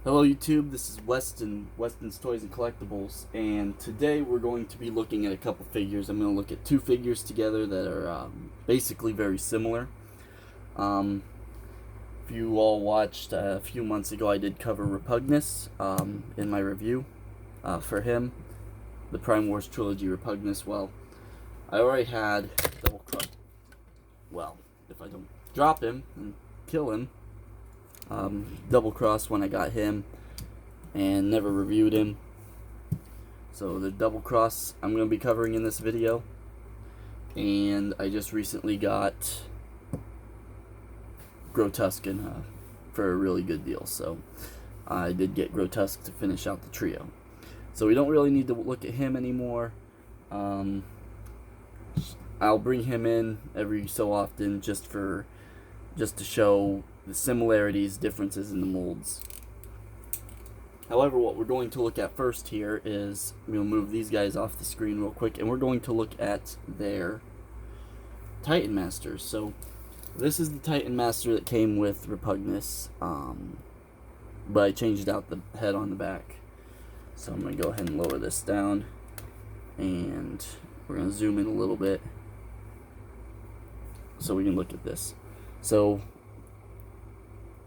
Hello YouTube, this is Weston's Toys and Collectibles, and today we're going to be looking at a couple figures. I'm going to look at two figures together that are basically very similar. If you all watched a few months ago, I did cover Repugnus in my review for him, the Prime Wars Trilogy Repugnus. Well, I already had doublecross. Well, if I don't drop him and kill him, doublecross when I got him and never reviewed him. So the doublecross I'm going to be covering in this video, and I just recently got Grotusque for a really good deal, so I did get Grotusque to finish out the trio. So we don't really need to look at him anymore. I'll bring him in every so often just to show the similarities, differences in the molds. However, what we're going to look at first here is, we'll move these guys off the screen real quick, and we're going to look at their Titan Masters. So this is the Titan Master that came with Repugnus, but I changed out the head on the back. So I'm going to go ahead and lower this down, and we're going to zoom in a little bit so we can look at this. So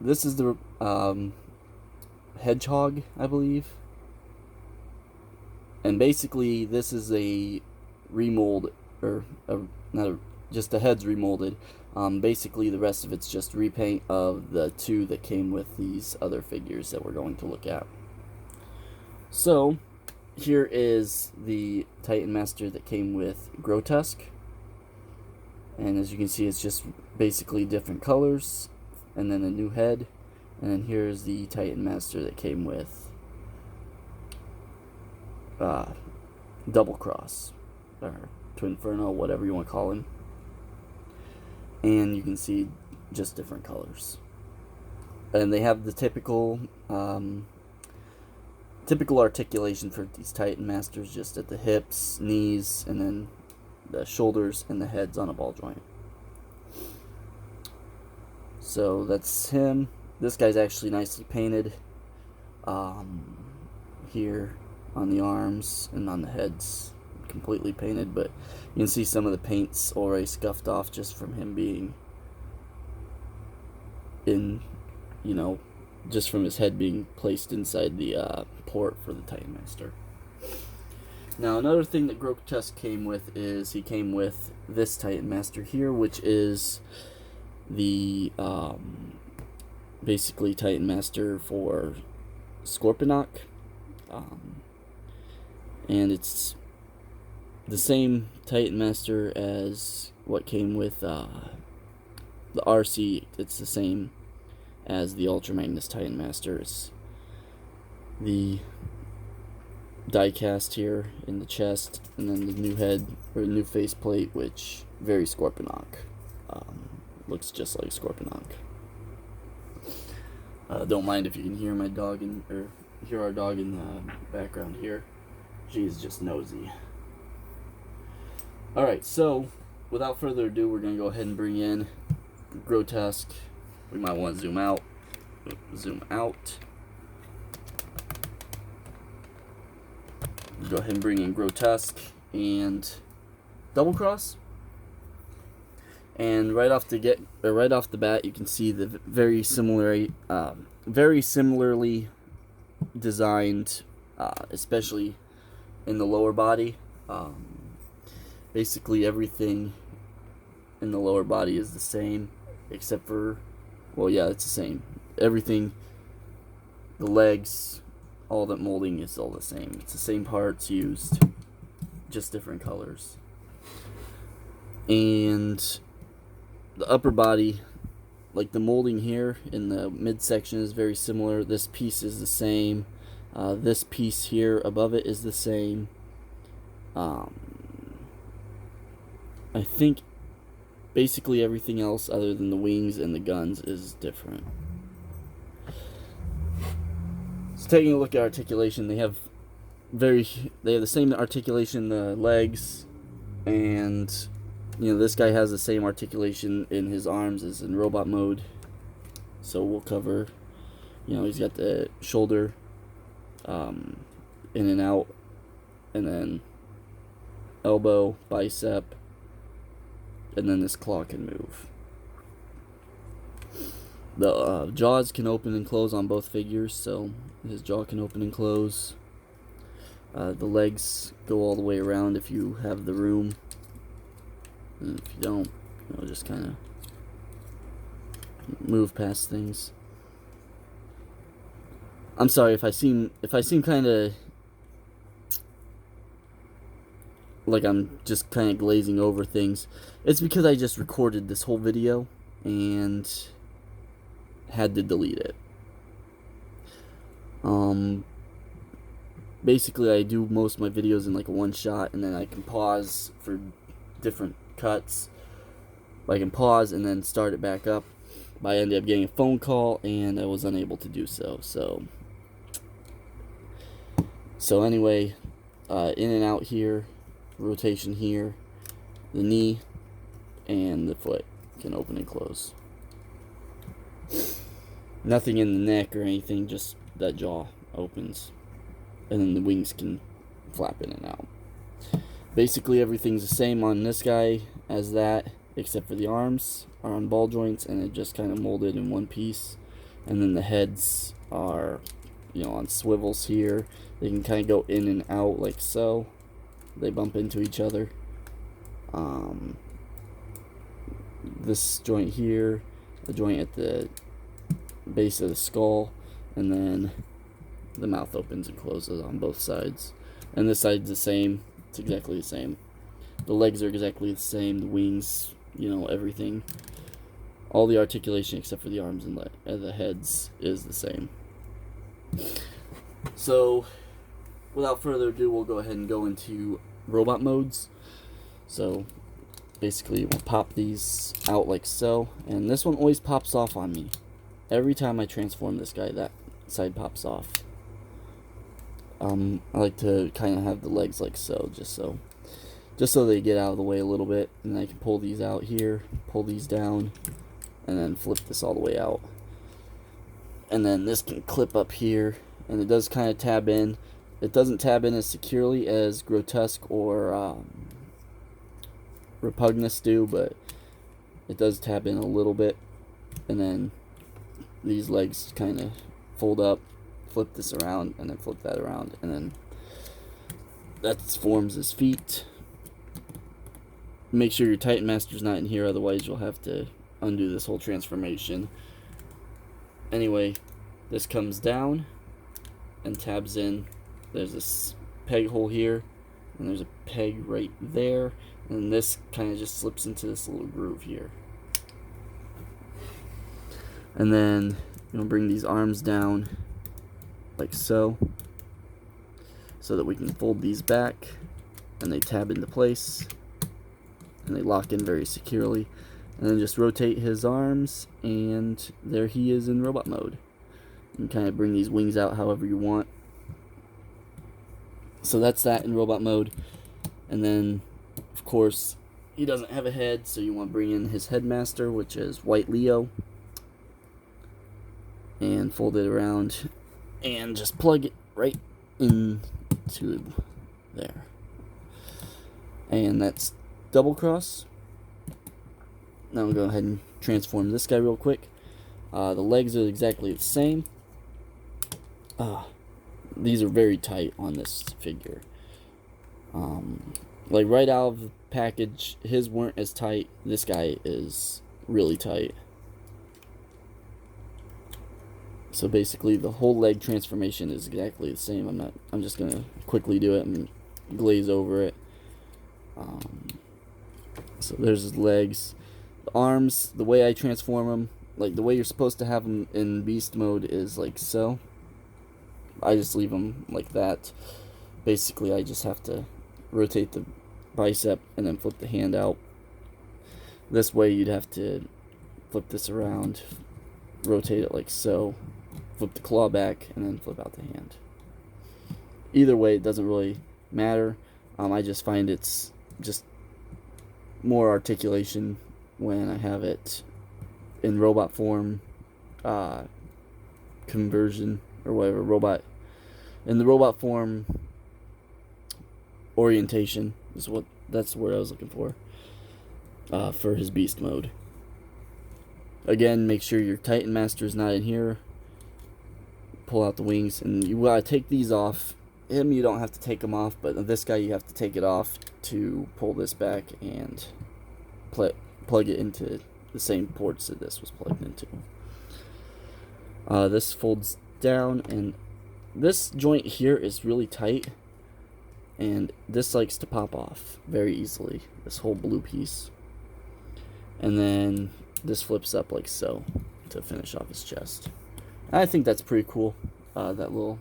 this is the hedgehog, I believe, and basically this is a remold, or just the head's remolded. Basically the rest of it's just repaint of the two that came with these other figures that we're going to look at. So here is the Titan Master that came with Grotusque, and as you can see, it's just basically different colors and then a new head. And then here's the Titan Master that came with doublecross, or twinferno, whatever you want to call him. And you can see just different colors. And they have the typical articulation for these Titan Masters, just at the hips, knees, and then the shoulders and the heads on a ball joint. So that's him. This guy's actually nicely painted here on the arms, and on the heads completely painted, but you can see some of the paint's already scuffed off just from him being in, just from his head being placed inside the port for the Titan Master. Now, another thing that Grotusque came with is he came with this Titan Master here, which is the basically Titan Master for Scorponok, and it's the same Titan Master as what came with the RC. It's the same as the Ultra Magnus Titan Master. It's the die cast here in the chest, and then the new head, or new faceplate, which very Scorponok. Looks just like Scorponok. Don't mind if you can hear my dog or hear our dog in the background here. She's just nosy. Alright, so without further ado, we're going to go ahead and bring in Grotusque. We might want to zoom out. Go ahead and bring in Grotusque and doublecross. And right off the bat, you can see the very similarly designed, especially in the lower body. Basically everything in the lower body is the same, except for, well, yeah, it's the same. Everything, the legs, all that molding is all the same. It's the same parts used, just different colors. And the upper body, like the molding here in the midsection, is very similar. This piece is the same. This piece here above it is the same. I think basically everything else other than the wings and the guns is different. So taking a look at articulation, they have the same articulation in the legs, and this guy has the same articulation in his arms as in robot mode. So we'll cover You know, he's got the shoulder in and out, and then elbow, bicep, and then this claw can move. The jaws can open and close on both figures, so his jaw can open and close. The legs go all the way around if you have the room, and if you don't, you'll just kind of move past things. I'm sorry if I seem kind of like I'm just kind of glazing over things. It's because I just recorded this whole video and had to delete it. Basically, I do most of my videos in like a one shot, and then I can pause for different cuts. I can pause and then start it back up. But I ended up getting a phone call, and I was unable to do so. So anyway, in and out here, rotation here, the knee and the foot can open and close. Nothing in the neck or anything, just that jaw opens. And then the wings can flap in and out. Basically everything's the same on this guy as that, except for the arms are on ball joints and it just kind of molded in one piece. And then the heads are, you know, on swivels here. They can kind of go in and out like so. They bump into each other. This joint here, the joint at the base of the skull, and then the mouth opens and closes on both sides. And this side's the same. It's exactly the same. The legs are exactly the same. The wings, you know, everything. All the articulation except for the arms and the heads is the same. So, without further ado, we'll go ahead and go into robot modes. So, basically, we'll pop these out like so. And this one always pops off on me. Every time I transform this guy, that side pops off. I like to kind of have the legs like so, just so they get out of the way a little bit, and I can pull these out here, pull these down, and then flip this all the way out. And then this can clip up here, and it does kind of tab in. It doesn't tab in as securely as Grotusque or Repugnus do, but it does tab in a little bit. And then these legs kind of fold up, flip this around, and then flip that around, and then that forms his feet. Make sure your Titan Master's not in here, otherwise you'll have to undo this whole transformation. Anyway, this comes down and tabs in. There's this peg hole here, and there's a peg right there, and this kind of just slips into this little groove here. And then you'll bring these arms down like so that we can fold these back, and they tab into place and they lock in very securely. And then just rotate his arms, and there he is in robot mode. You can kind of bring these wings out however you want. So that's that in robot mode. And then, of course, he doesn't have a head, so you want to bring in his headmaster, which is White Leo, and fold it around and just plug it right into there. And that's doublecross. Now we'll go ahead and transform this guy real quick. The legs are exactly the same. These are very tight on this figure. Like right out of the package, his weren't as tight. This guy is really tight. So basically the whole leg transformation is exactly the same. I'm just gonna quickly do it and glaze over it. So there's his legs. The arms, the way I transform them, like the way you're supposed to have them in beast mode is like so. I just leave them like that. Basically I just have to rotate the bicep and then flip the hand out. This way you'd have to flip this around, rotate it like so, flip the claw back, and then flip out the hand. Either way, it doesn't really matter. I just find it's just more articulation when I have it in robot form, conversion or whatever, robot, in the robot form orientation that's the word I was looking for his beast mode. Again, make sure your Titan Master is not in here. Pull out the wings, and you gotta take these off. Him, you don't have to take them off, but this guy, you have to take it off to pull this back and plug it into the same ports that this was plugged into. This folds down, and this joint here is really tight, and this likes to pop off very easily, this whole blue piece. And then this flips up like so to finish off his chest. And I think that's pretty cool, that little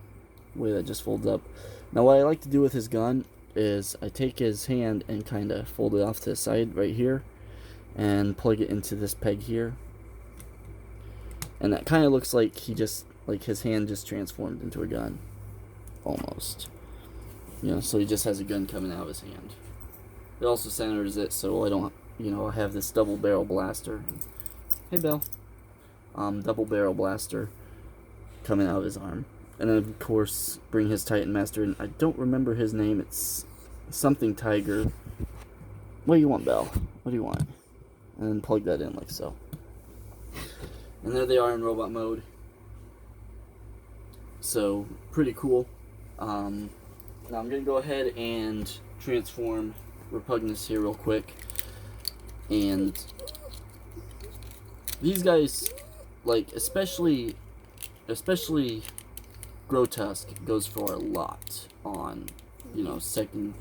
way that just folds up. Now what I like to do with his gun is I take his hand and kind of fold it off to the side right here and plug it into this peg here. And that kind of looks like his hand just transformed into a gun, almost. So he just has a gun coming out of his hand. It also centers it so I don't, I have this double barrel blaster. Hey, Belle. Double barrel blaster coming out of his arm. And then, of course, bring his Titan Master in. I don't remember his name. It's something Tiger. What do you want, Belle? What do you want? And then plug that in like so. And there they are in robot mode. So, pretty cool. Now I'm going to go ahead and transform Repugnus here real quick. And these guys, especially Grotusque goes for a lot on, in the second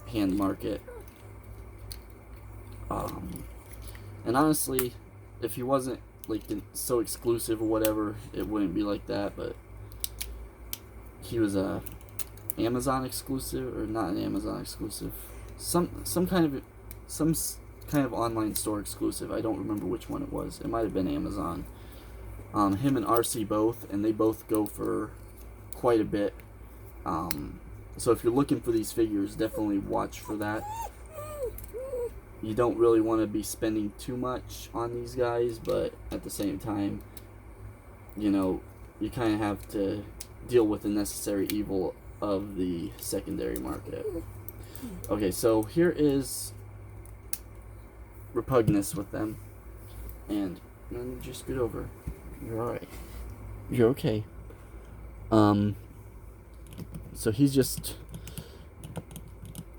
hand market. And honestly, if he wasn't so exclusive or whatever, it wouldn't be like that. But he was a Amazon exclusive, or not an Amazon exclusive, some kind of online store exclusive. I don't remember which one it was. It might have been Amazon. Him and RC both, and they both go for quite a bit. So if you're looking for these figures, definitely watch for that. You don't really want to be spending too much on these guys, but at the same time, you kind of have to deal with the necessary evil of the secondary market. Okay, so here is Repugnus with them, and then just scoot over. You're alright. You're okay. So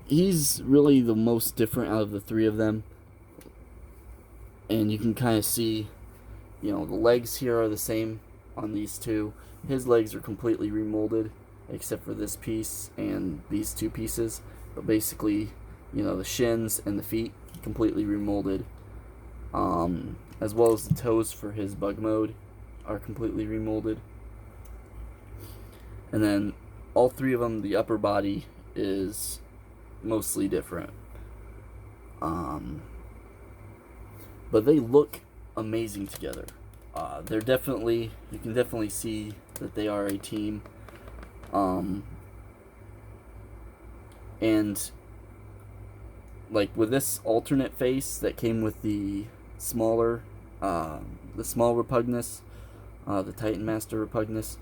he's really the most different out of the three of them. And you can kind of see, the legs here are the same on these two. His legs are completely remolded, except for this piece and these two pieces. But basically, the shins and the feet completely remolded. As well as the toes for his bug mode are completely remolded. And then all three of them, the upper body is mostly different. But they look amazing together. You can definitely see that they are a team. And with this alternate face that came with the small Repugnus, the Titan Master Repugnus,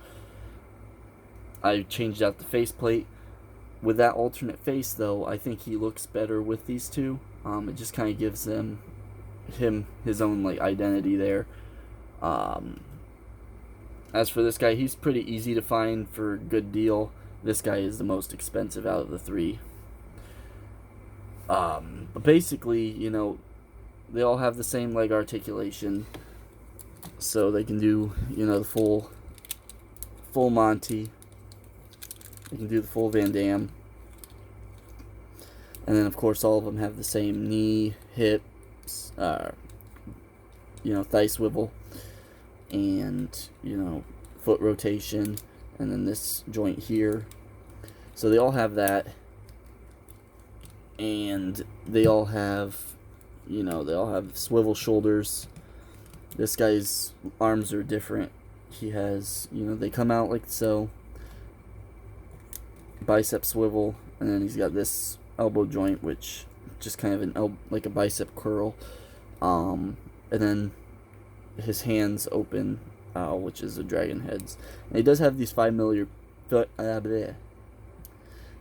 I changed out the faceplate. With that alternate face, though, I think he looks better with these two. It just kind of gives him his own identity there. As for this guy, he's pretty easy to find for a good deal. This guy is the most expensive out of the three. But basically, they all have the same leg articulation, so they can do, the full Monty. They can do the full Van Damme. And then, of course, all of them have the same knee, hips, thigh swivel, and, foot rotation, and then this joint here. So they all have that. And they all have, swivel shoulders. This guy's arms are different. He has, they come out like so. Bicep swivel, and then he's got this elbow joint, which just kind of a bicep curl. And then his hands open, which is the dragon heads. And he does have these 5mm.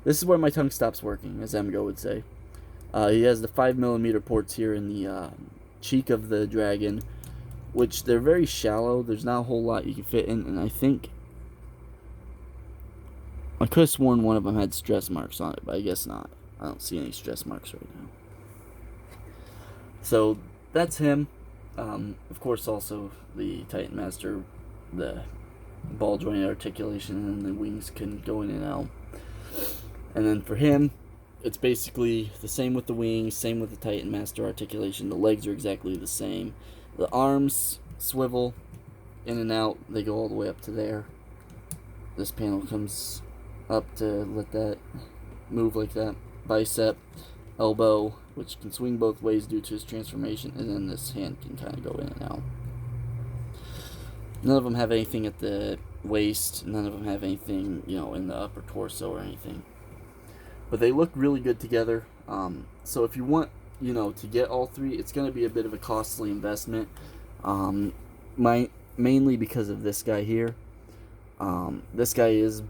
This is where my tongue stops working, as Emgo would say. He has the 5mm ports here in the cheek of the dragon, which they're very shallow. There's not a whole lot you can fit in, and I think I could have sworn one of them had stress marks on it, but I guess not. I don't see any stress marks right now. So that's him. Of course, also the Titan Master, the ball joint articulation, and the wings can go in and out. And then for him, it's basically the same with the wings, same with the Titan Master articulation. The legs are exactly the same. The arms swivel in and out. They go all the way up to there. This panel comes up to let that move like that. Bicep, elbow, which can swing both ways due to his transformation, and then this hand can kind of go in and out. None of them have anything at the waist. None of them have anything, in the upper torso or anything. But they look really good together. So if you want, to get all three, it's going to be a bit of a costly investment. Mainly because of this guy here. This guy is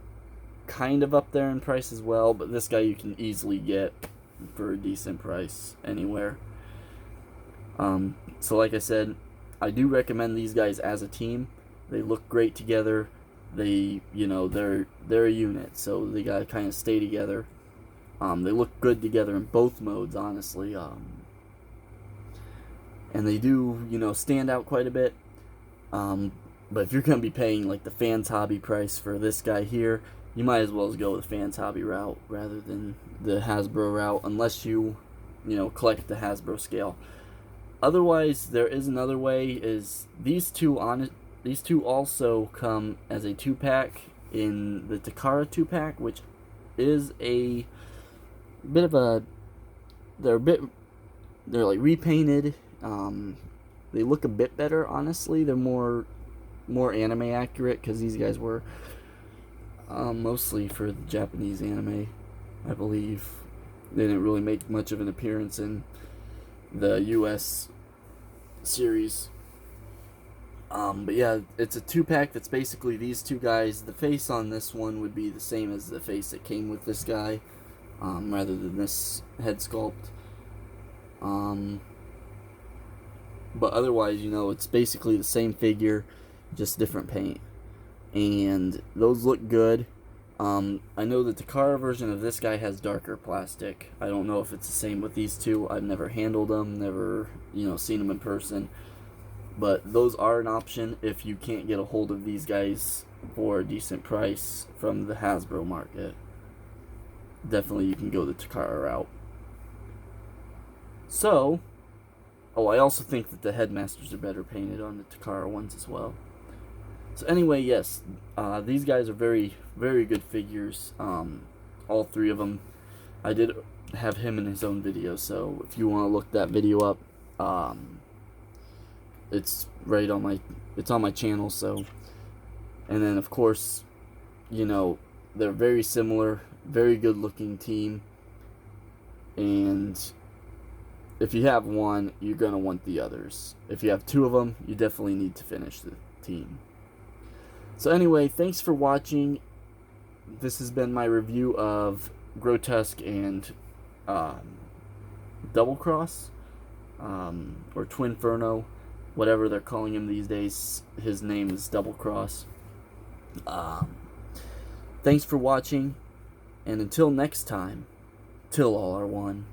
kind of up there in price as well, but this guy you can easily get for a decent price anywhere. So like I said, I do recommend these guys as a team. They look great together. They, they're a unit, so they gotta kind of stay together. They look good together in both modes, honestly. And they do, stand out quite a bit. But if you're gonna be paying like the Fans Hobby price for this guy here, you might as well go the Fans Hobby route rather than the Hasbro route, unless you, collect the Hasbro scale. Otherwise, there is another way. Is these two also come as a 2-pack in the Takara 2-pack, which is a bit of a. They're like repainted. They look a bit better, honestly. They're more anime accurate because these guys were. Mostly for the Japanese anime, I believe. They didn't really make much of an appearance in the US series. But yeah, it's a 2-pack that's basically these two guys. The face on this one would be the same as the face that came with this guy, rather than this head sculpt. But otherwise, it's basically the same figure, just different paint. And those look good. I know the Takara version of this guy has darker plastic. I don't know if it's the same with these two. I've never handled them, never, seen them in person. But those are an option if you can't get a hold of these guys for a decent price from the Hasbro market. Definitely you can go the Takara route. So, I also think that the Headmasters are better painted on the Takara ones as well. So anyway, yes, these guys are very, very good figures. All three of them. I did have him in his own video, so if you want to look that video up, it's on my channel. So, and then of course, they're very similar, very good looking team. And if you have one, you're gonna want the others. If you have two of them, you definitely need to finish the team. So anyway, thanks for watching. This has been my review of Grotusque and doublecross, or twinferno, whatever they're calling him these days. His name is doublecross. Thanks for watching, and until next time, till all are one.